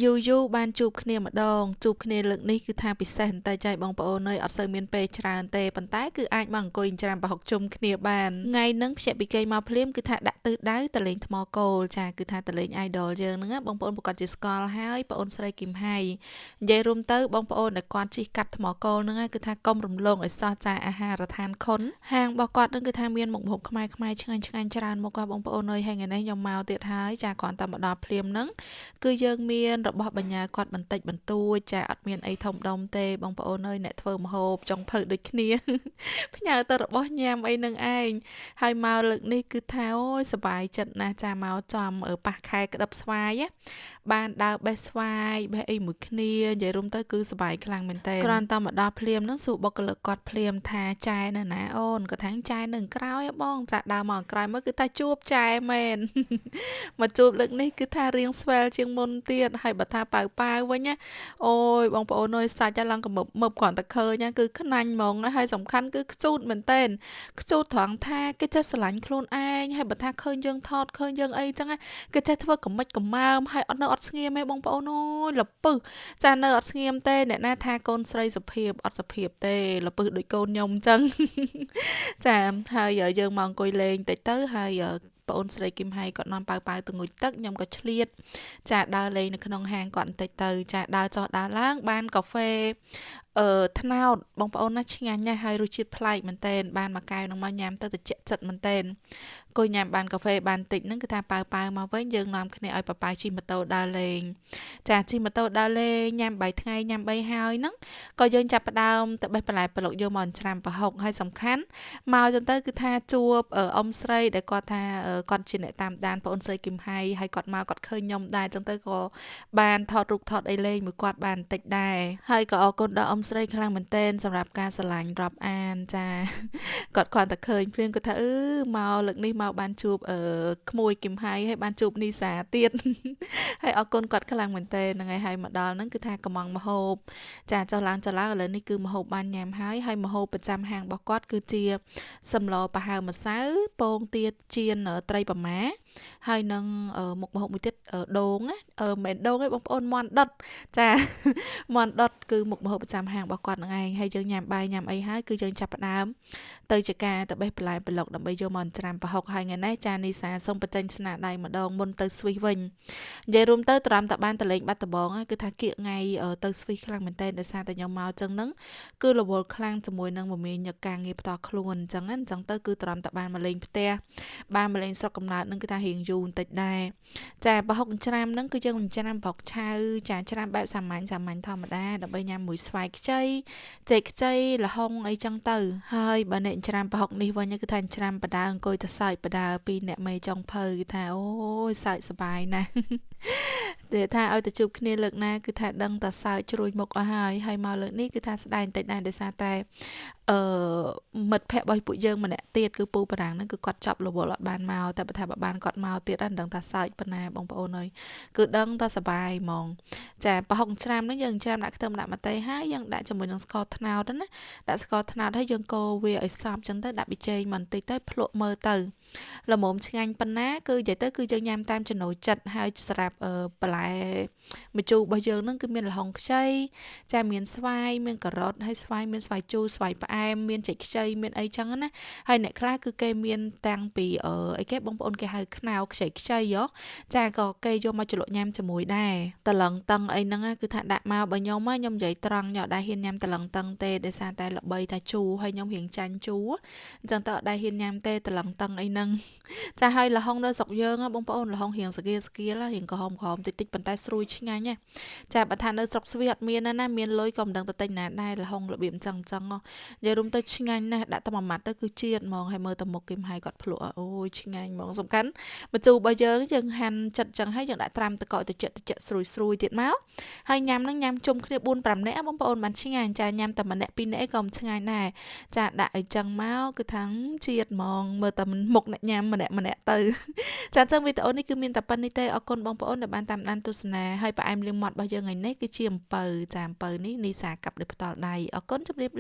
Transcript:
យូយូបានជួបគ្នាម្ដងជួបគ្នាលើកនេះគឺថាពិសេសតែចៃបងប្អូនអើយអត់សូវមានពេលច្រើនទេប៉ុន្តែគឺអាចមកអង្គុយច្រាមប្រហុកជុំគ្នាបានថ្ងៃហ្នឹងភ្ញាក់ពីគេមកភ្លាមគឺថាដាក់ទិសដៅទៅលេងថ្មគោលចាគឺថាទៅលេង idol យើងហ្នឹងបងប្អូនប្រកាសជាស្គាល់ហើយបងអូនស្រីគឹមហៃនិយាយរួមទៅបងប្អូនដែលគាត់ជិះកាត់ថ្មគោលហ្នឹងគឺថាកុំរំលងឲ្យសោះចាអាហារដ្ឋានខុនហាងរបស់គាត់ហ្នឹងគឺថាមានមុខម្ហូបខ្មែរឆ្ងាញ់ច្រើនមកគាត់បងប្អូនអើយហើយថ្ងៃនេះខ្ញុំមកទៀតហើយចាគ្រាន់តែមកដល់ភ្លាមហ្នឹងគឺយើងមានរបស់បញ្ញាគាត់បន្តិចបន្តួចចាអត់មានអីធំដុំទេបងប្អូនអើយអ្នកធ្វើម្ហូបចង់ភៅដូចគ្នាផ្ញើទៅរបស់ញ៉ាំអីនឹងឯងហើយមកលើកនេះគឺថាអូយសប្បាយចិត្តណាស់ចាមកចំប៉ះខែក្តឹបស្វាយបានដើរបេះស្វាយបេះអីមួយគ្នានិយាយរួមទៅគឺសប្បាយខ្លាំងមែនតើគ្រាន់តែមកដល់ភ្លាមហ្នឹងសួរបុគ្គលិកគាត់ភ្លាមថាចែនៅណាអូនគាត់ថាចែនៅក្រោយបងចាដើរមកក្រោយមកគឺថាជួបចែមែនមកជួបលើកនេះគឺថារៀងស្វែលជាងមុនទៀតហើយបើថាប៉ៅវិញណាអូយបងប្អូនអើយសាច់ឡើងក៏មើបគ្រាន់តែឃើញគឺខ្នាញ់ហ្មងហើយសំខាន់គឺខ្ជូតមែនតើខ្ជូតត្រង់ថាគេចេះស្រឡាញ់ខ្លួនឯងហើយបើថាឃើញយើងថតឃើញយើងអីចឹងគេចេះធ្វើកំមិចកំមើមហើយអត់ស្ងៀមទេបងប្អូនអើយលពឹសចានៅអត់ស្ងៀមទេអ្នកណាថាកូនស្រីសុភាពអត់សុភាពទេលពឹសដូចកូនខ្ញុំចឹងចាហើយយើងមកអង្គុយលេងតិចទៅហើយបងអូនស្រីគឹមហៃគាត់នាំប៉ៅទៅងុយទឹកខ្ញុំក៏ឆ្លៀតចាដើរលេងនៅក្នុងហាងគាត់បន្តិចទៅចាដើរចុះដើរឡើងបានកាហ្វេត្នោតបងប្អូនណាឆ្ងាញ់ណាស់ហើយរសជាតិប្លែកមែនទែនបានមួយកែវនឹងមកញ៉ាំទៅត្រជាក់ចិត្តមែនទែនគួយញ៉ាំបានកាហ្វេបានតិចហ្នឹងគឺថាប៉ៅមកវិញយើងនាំគ្នាឲ្យប៉ៅជិះម៉ូតូដើរលេងចាជិះម៉ូតូដើរលេងញ៉ាំ3ថ្ងៃញ៉ាំ3ហើយហ្នឹងក៏យើងចាប់ផ្ដើមទៅបេះបន្លែប្លុកយកមកច្រាំប្រហុកហើយសំខាន់មកចឹងទៅគឺថាជួបអ៊ំស្រីដែលគាត់ថាគាត់ជាអ្នកតាមដានបងអូនស្រីគឹមហៃហើយគាត់មកគាត់ឃើញខ្ញុំដែរចឹងទៅក៏បានថតរូបថតអីលេងមួយគាត់បានបន្តិចដែរហើយក៏អរគុណដល់អ៊ំស្រីខ្លាំងមែនទែនសម្រាប់ការស្រឡាញ់រាប់អានចាគាត់គ្រាន់តែឃើញព្រៀងគាត់ថាមកលើកនេះមកបានជួបក្មួយគឹមហៃហើយបានជួបនីសាទៀតហើយអរគុណគាត់ខ្លាំងមែនទែនហ្នឹងហើយមកដល់ហ្នឹងគឺថាកំងមហូបចាចុះឡើងឥឡូវនេះគឺមហូបបានញ៉ាំហើយមហូបប្រចាំហាងរបស់គាត់គឺជាសម្លប្រហើរម្សៅពងទាចៀនត្រីប៉ាម៉ាហើយនឹងមុខម្ហូបមួយទៀតដូងណាមិនមែនដូងទេបងប្អូនមាន់ដុតចាមាន់ដុតគឺមុខម្ហូបប្រចាំហាងរបស់គាត់ហ្នឹងឯងហើយយើងញ៉ាំបាយញ៉ាំអីហើយគឺយើងចាប់ផ្ដើមទៅជាការទៅបេះបន្លែប្លុកដើម្បីយកមកច្រាំប្រហុកហើយថ្ងៃនេះចានីសាសូមបញ្ចេញស្នាដៃម្ដងមុនទៅស្វីសវិញនិយាយរួមទៅត្រាំតែបានតលេងបាត់ដំបងគឺថាគៀកថ្ងៃទៅស្វីសខ្លាំងមែនតើដោយសារតែខ្ញុំមកចឹងហ្នឹងគឺរវល់ខ្លាំងជាមួយនឹងមមាញឹកការងារផ្ទាល់ខ្លួនអញ្ចឹងទៅគឺត្រាំតែបានមកលេងផ្ទះបានមកលេងស្រុកកំណើតហ្នឹងគឺថារៀងយូរបន្តិចដែរចាប្រហុកច្រាំហ្នឹងគឺយើងមិនច្រាំប្រហុកឆៅចាច្រាំបែបសាមញ្ញធម្មតាដើម្បីញ៉ាំមួយស្វាយខ្ចីចេកខ្ចីល្ហុងអីចឹងទៅហើយបើអ្នកច្រាំប្រហុកនេះវិញគឺថាច្រាំបដាអង្គុយទៅសើចបដាពីអ្នកមេចុងភៅគឺថាអូយសើចសប្បាយណាស់តែថាឲ្យទៅជួបគ្នាលើកណាគឺថាដឹងតែសើចជ្រួយមុខអស់ហើយមកលើកនេះគឺថាស្ដាយបន្តិចដែរដោយសារតែអឺមិត្តភ័ក្តិរបស់ពួកយើងម្នាក់ទៀតគឺពូបារាំងហ្នឹងគឺគាត់ចាប់រវល់អត់បានមកតែបើថាបើបានគាត់មកទៀតដឹងថាសើចប៉ុណ្ណាបងប្អូនអើយគឺដឹងថាសប្បាយហ្មងចាប្រហុកច្រាំហ្នឹងយើងច្រាំដាក់ខ្ទឹមដាក់ម្ទេសហើយយើងដាក់ជាមួយនឹងស្ករត្នោតណាដាក់ស្ករត្នោតហើយយើងកូរវាឲ្យសព្វចឹងទៅដាក់ប៊ីចេងបន្តិចទៅភ្លក់មើលទៅល្មមឆ្ងាញ់ប៉ុណ្ណាគឺនិយាយទៅគឺយើងញ៉ាំតាមចំណូលចិត្តហើយសម្រាប់បន្លែម្ជូររបស់យើងហ្នឹងគឺមានល្ហុងខ្ចីចាមានស្វាយមានការ៉ុតហើយស្វាយមានស្វាយជូរស្វាយផ្អែមមានចេកខ្ចីមានអីចឹងណាហើយអ្នកខ្លះគឺគេមានតាំងពីអីគេបងប្អូនគេហៅខ្នោខ្ចីចាក៏គេយកមកជ្រលក់ញ៉ាំជាមួយដែរតឡឹងតឹងអីហ្នឹងគឺថាដាក់មកបើខ្ញុំនិយាយត្រង់ខ្ញុំអត់ដែរហ៊ានញ៉ាំតឡឹងតឹងទេដោយសារតែល្បីថាជូរហើយខ្ញុំរៀងចាញ់ជូរអញ្ចឹងទៅអត់ដែរហ៊ានញ៉ាំទេតឡឹងតឹងអីហ្នឹងចាហើយល្ហុងនៅស្រុកយើងបងប្អូនល្ហុងរៀងស្គៀរៀងក្រហមតិចប៉ុន្តែស្រួយឆ្ងាញ់ណាចាបើថានៅស្រុកស្វីអត់មានណាមានលុយក៏មិនដឹងទៅទិញណាដែរល្ហុងរបៀបអញ្ចឹងនិយាយរួមទៅឆ្ងាញ់ណាស់ដាក់តែមួយម៉ាត់ទៅគឺជាតិហ្មងហើយមើលតែមុខគឹមហើយគាត់ភ្លក់អូយឆ្ងាញ់ហ្មងសំខាន់ម្ជូររបស់យើងហាន់ចិត្តអញ្ចឹងហើយយើងដាក់ត្រាំទឹកកកត្រជាក់ស្រួយទៀតមកហើយញ៉ាំនឹងញ៉ាំជុំគ្នា4 5នាក់បងប្អូនបានឆ្ងាញ់ចាញ៉ាំតែម្នាក់2នាក់ក៏មិនឆ្ងាញ់ដែរចាដាក់អីចឹងមកគឺថាជាតិហ្មងមើលតែមុខអ្នកញ៉ាំម្នាក់ទៅចាអញ្ចឹងវីដេអូនេះគឺមានតែប៉ុណ្្នេះទេអរគុណបងប្អូនដែលបានតាមដានទស្សនាហើយផ្អែមលៀងមាត់របស់យើងថ្ងៃនេះគឺជាអំពៅចាអំពៅនេះនីសាកាប់ដោយផ្ទាល់ដៃអរគុណជម្រាប